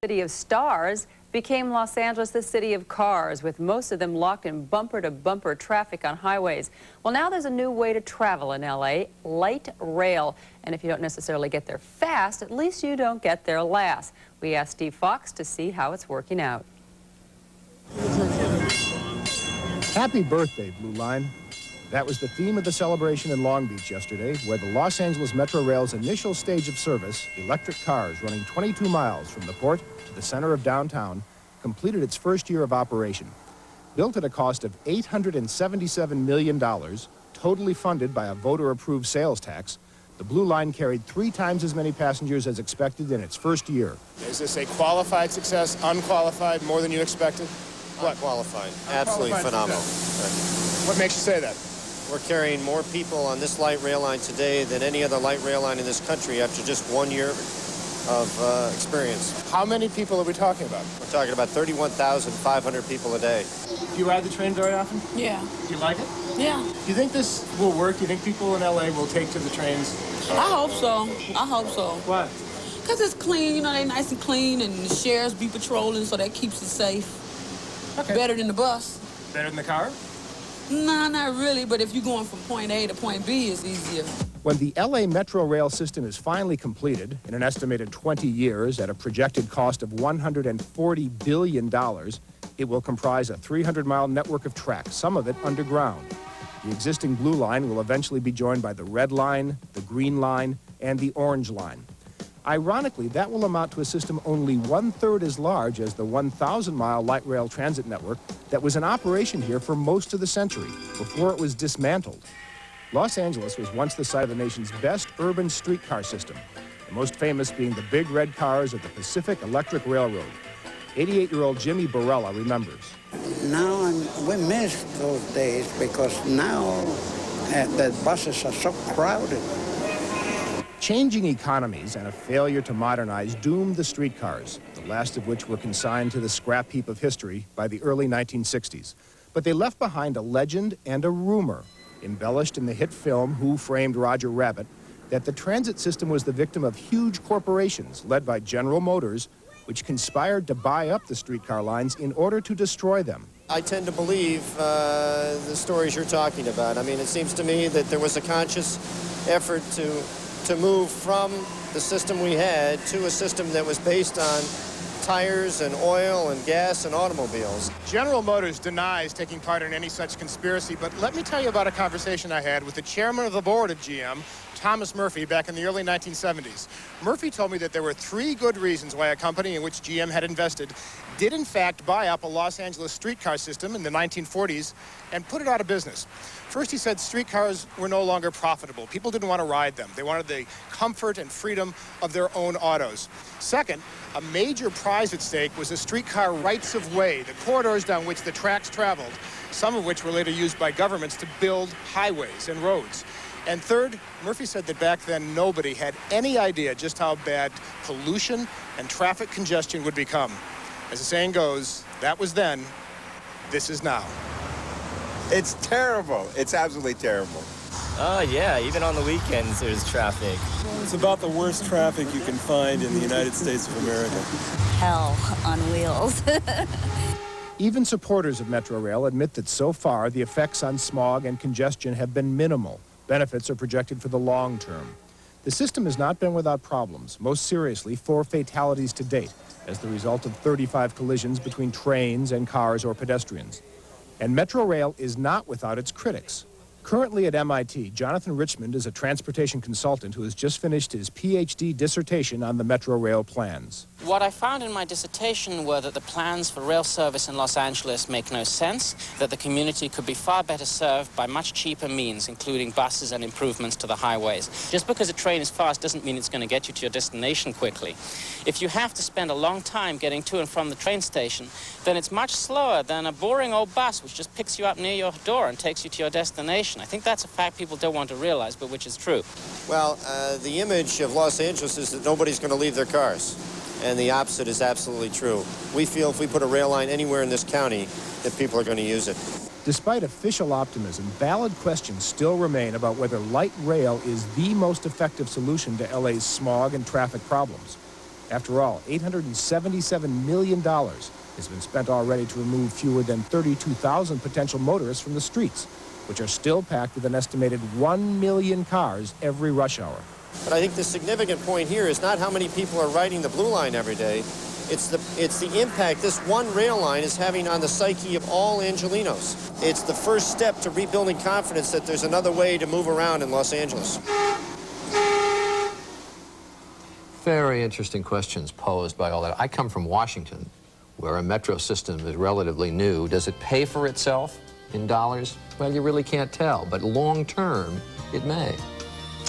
city of stars became Los Angeles the city of cars, with most of them locked in bumper-to-bumper traffic on highways. Well, now there's a new way to travel in L.A., light rail. And if you don't necessarily get there fast, at least you don't get there last. We asked Steve Fox to see how it's working out. Happy birthday, Blue Line. That was the theme of the celebration in Long Beach yesterday, where the Los Angeles Metro Rail's initial stage of service, electric cars running 22 miles from the port to the center of downtown, completed its first year of operation. Built at a cost of $877 million, totally funded by a voter-approved sales tax, the Blue Line carried 3 times as many passengers as expected in its first year. Is this a qualified success, unqualified, more than you expected? Unqualified. Absolutely phenomenal. What makes you say that? We're carrying more people on this light rail line today than any other light rail line in this country after just 1 year of experience. How many people are we talking about? We're talking about 31,500 people a day. Do you ride the train very often? Yeah. Do you like it? Yeah. Do you think this will work? Do you think people in L.A. will take to the trains? I hope so. I hope so. Why? Because it's clean, you know, they're nice and clean, and the sheriffs be patrolling, so that keeps it safe. Okay. Better than the bus. Better than the car? Nah, not really, but if you're going from point A to point B, it's easier. When the LA Metro Rail system is finally completed, in an estimated 20 years at a projected cost of $140 billion, it will comprise a 300-mile network of tracks, some of it underground. The existing Blue Line will eventually be joined by the Red Line, the Green Line, and the Orange Line. Ironically, that will amount to a system only 1/3 as large as the 1,000-mile light rail transit network that was in operation here for most of the century, before it was dismantled. Los Angeles was once the site of the nation's best urban streetcar system, the most famous being the big red cars of the Pacific Electric Railroad. 88-year-old Jimmy Barella remembers. Now we miss those days because now the buses are so crowded. Changing economies and a failure to modernize doomed the streetcars, the last of which were consigned to the scrap heap of history by the early 1960s. But they left behind a legend and a rumor, embellished in the hit film Who Framed Roger Rabbit, that the transit system was the victim of huge corporations led by General Motors, which conspired to buy up the streetcar lines in order to destroy them. I tend to believe the stories you're talking about. I mean, it seems to me that there was a conscious effort to move from the system we had to a system that was based on tires and oil and gas and automobiles. General Motors denies taking part in any such conspiracy, but let me tell you about a conversation I had with the chairman of the board of GM, Thomas Murphy, back in the early 1970s. Murphy told me that there were 3 good reasons why a company in which GM had invested did in fact buy up a Los Angeles streetcar system in the 1940s and put it out of business. First, he said streetcars were no longer profitable. People didn't want to ride them. They wanted the comfort and freedom of their own autos. Second, a major prize at stake was the streetcar rights of way, the corridors down which the tracks traveled, some of which were later used by governments to build highways and roads. And third, Murphy said that back then nobody had any idea just how bad pollution and traffic congestion would become. As the saying goes, that was then, this is now. It's terrible. It's absolutely terrible. Yeah, even on the weekends there's traffic. It's about the worst traffic you can find in the United States of America. Hell on wheels. Even supporters of Metro Rail admit that so far the effects on smog and congestion have been minimal. Benefits are projected for the long term. The system has not been without problems, most seriously 4 fatalities to date, as the result of 35 collisions between trains and cars or pedestrians. And Metro Rail is not without its critics. Currently at MIT, Jonathan Richmond is a transportation consultant who has just finished his PhD dissertation on the Metro Rail plans. What I found in my dissertation were that the plans for rail service in Los Angeles make no sense, that the community could be far better served by much cheaper means, including buses and improvements to the highways. Just because a train is fast doesn't mean it's going to get you to your destination quickly. If you have to spend a long time getting to and from the train station, then it's much slower than a boring old bus which just picks you up near your door and takes you to your destination. I think that's a fact people don't want to realize, but which is true. Well, the image of Los Angeles is that nobody's going to leave their cars. And the opposite is absolutely true. We feel if we put a rail line anywhere in this county, that people are going to use it. Despite official optimism, valid questions still remain about whether light rail is the most effective solution to LA's smog and traffic problems. After all, $877 million has been spent already to remove fewer than 32,000 potential motorists from the streets, which are still packed with an estimated 1 million cars every rush hour. But I think the significant point here is not how many people are riding the Blue Line every day. It's the impact this one rail line is having on the psyche of all Angelenos. It's the first step to rebuilding confidence that there's another way to move around in Los Angeles. Very interesting questions posed by all that. I come from Washington, where a metro system is relatively new. Does it pay for itself in dollars? Well, you really can't tell, but long term, it may.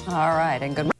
All right, and good